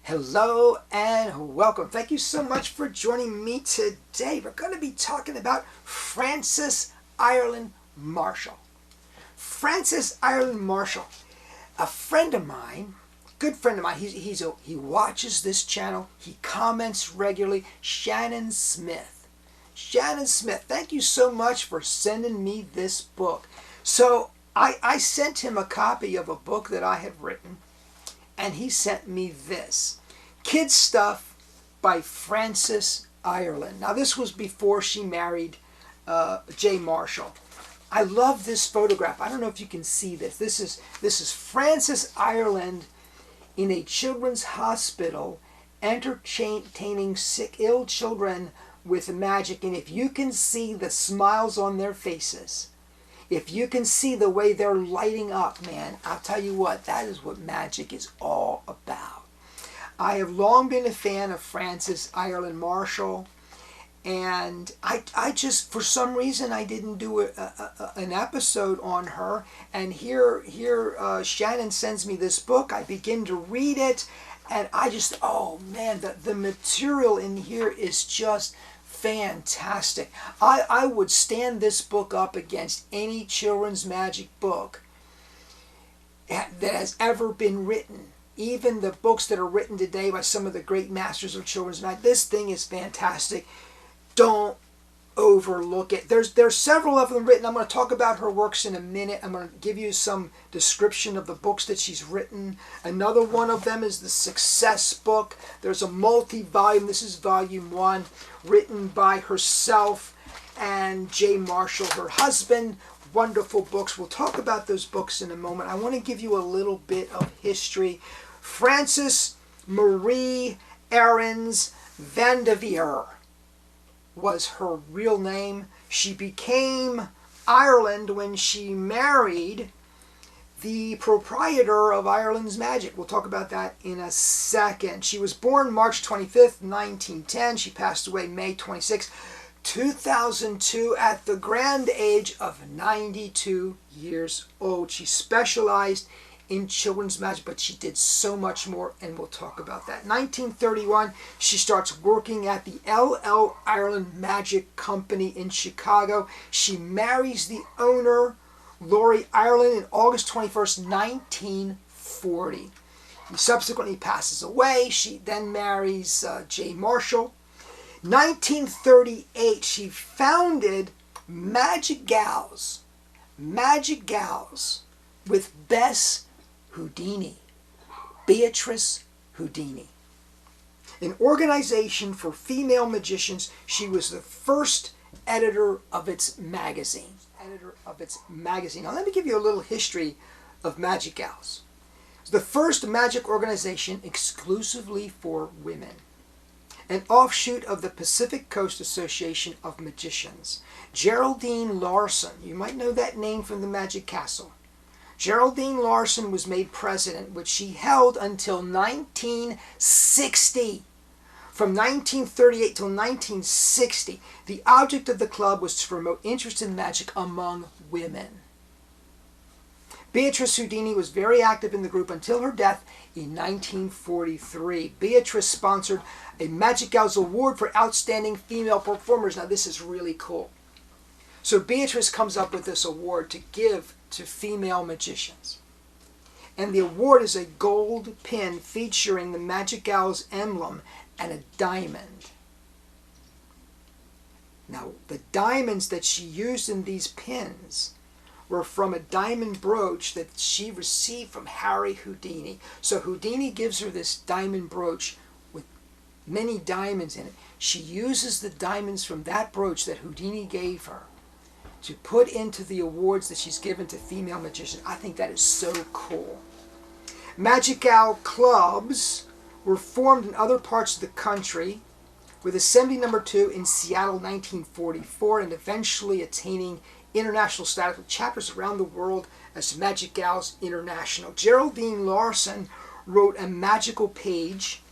Hello and welcome. Thank you so much for joining me today. We're going to be talking about Frances Ireland Marshall. Frances Ireland Marshall, a friend of mine, good friend of mine. He watches this channel. He comments regularly. Shannon Smith. Shannon Smith, thank you so much for sending me this book. So I sent him a copy of a book that I have written, and he sent me this. Kids Stuff by Frances Ireland. Now this was before she married J. Marshall. I love this photograph. I don't know if you can see this. This is Frances Ireland in a children's hospital entertaining sick, ill children with magic. And if you can see the smiles on their faces, if you can see the way they're lighting up, man, I'll tell you what, that is what magic is all about. I have long been a fan of Frances Ireland Marshall, and I just, for some reason, I didn't do an episode on her, and here Shannon sends me this book. I begin to read it, and I just, oh man, the material in here is just fantastic. I would stand this book up against any children's magic book that has ever been written. Even the books that are written today by some of the great masters of children's magic. This thing is fantastic. Don't overlook it. There's several of them written. I'm going to talk about her works in a minute. I'm going to give you some description of the books that she's written. Another one of them is the Success book. There's a multi-volume. This is volume 1, written by herself and J. Marshall, her husband. Wonderful books. We'll talk about those books in a moment. I want to give you a little bit of history. Frances Marie Ahrens Vanderveer was her real name. She became Ireland when she married the proprietor of Ireland's Magic. We'll talk about that in a second. She was born March 25th, 1910. She passed away May 26th, 2002 at the grand age of 92 years old. She specialized in children's magic, but she did so much more, and we'll talk about that. 1931, she starts working at the L.L. Ireland Magic Company in Chicago. She marries the owner, Laurie Ireland, in August 21st, 1940. He subsequently passes away. She then marries J. Marshall. 1938, she founded Magi-gals. Magi-gals with Bess Houdini, Beatrice Houdini. An organization for female magicians. She was the first editor of its magazine. Now let me give you a little history of Magi-gals. It's the first magic organization exclusively for women. An offshoot of the Pacific Coast Association of Magicians. Geraldine Larson, you might know that name from the Magic Castle. Geraldine Larson was made president, which she held until 1960. From 1938 till 1960, the object of the club was to promote interest in magic among women. Beatrice Houdini was very active in the group until her death in 1943. Beatrice sponsored a Magi-gals award for outstanding female performers. Now this is really cool. So Beatrice comes up with this award to give to female magicians. And the award is a gold pin featuring the Magi-gals emblem and a diamond. Now, the diamonds that she used in these pins were from a diamond brooch that she received from Harry Houdini. So Houdini gives her this diamond brooch with many diamonds in it. She uses the diamonds from that brooch that Houdini gave her to put into the awards that she's given to female magicians. I think that is so cool. Magic-gal clubs were formed in other parts of the country, with Assembly No. 2 in Seattle 1944, and eventually attaining international status with chapters around the world as Magi-gals International. Geraldine Larson wrote a magical page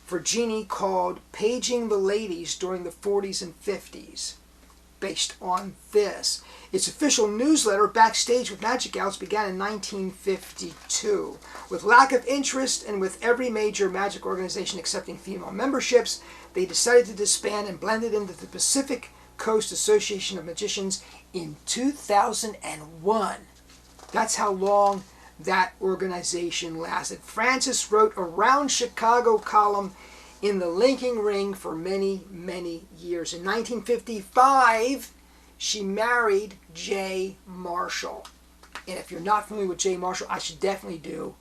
for Genie called Paging the Ladies during the 40s and 50s. based on this. Its official newsletter, Backstage with Magi-gals, began in 1952. With lack of interest and with every major magic organization accepting female memberships, they decided to disband and blended into the Pacific Coast Association of Magicians in 2001. That's how long that organization lasted. Frances wrote a Round Chicago column in the Linking Ring for many, many years. In 1955, she married J. Marshall. And if you're not familiar with J. Marshall, I should definitely do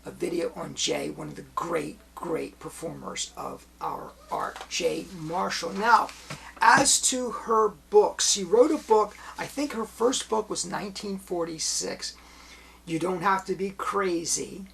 a video on J, one of the great, great performers of our art, J. Marshall. Now, as to her books, she wrote a book, I think her first book was 1946, You Don't Have to Be Crazy.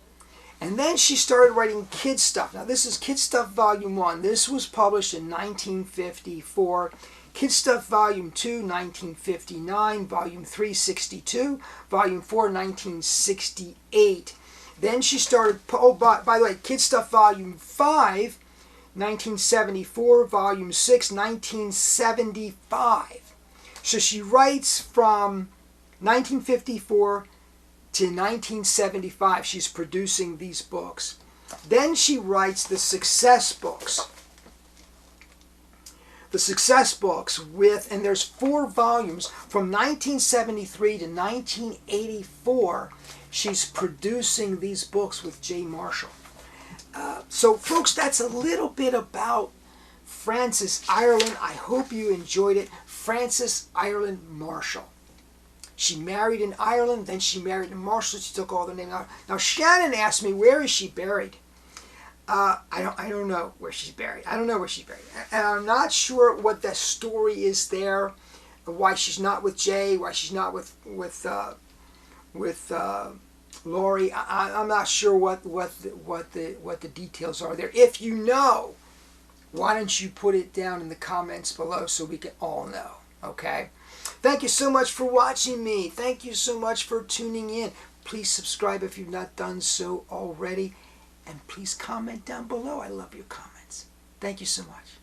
And then she started writing kid stuff. Now, this is Kid Stuff Volume 1. This was published in 1954. Kid Stuff Volume 2, 1959. Volume 3, 62. Volume 4, 1968. Then she started, oh, by the way, Kid Stuff Volume 5, 1974. Volume 6, 1975. So she writes from 1954 to 1975, she's producing these books. Then she writes the success books. The success books and there's 4 volumes from 1973 to 1984. She's producing these books with J. Marshall. So folks, that's a little bit about Frances Ireland. I hope you enjoyed it. Frances Ireland Marshall. She married in Ireland, then she married in Marshall. She took all the names out. Now Shannon asked me, where is she buried? I don't know where she's buried. I don't know where she's buried, and I'm not sure what the story is there. Why she's not with Jay? Why she's not with Laurie? I'm not sure what the details are there. If you know, why don't you put it down in the comments below so we can all know? Okay. Thank you so much for watching me. Thank you so much for tuning in. Please subscribe if you've not done so already. And please comment down below. I love your comments. Thank you so much.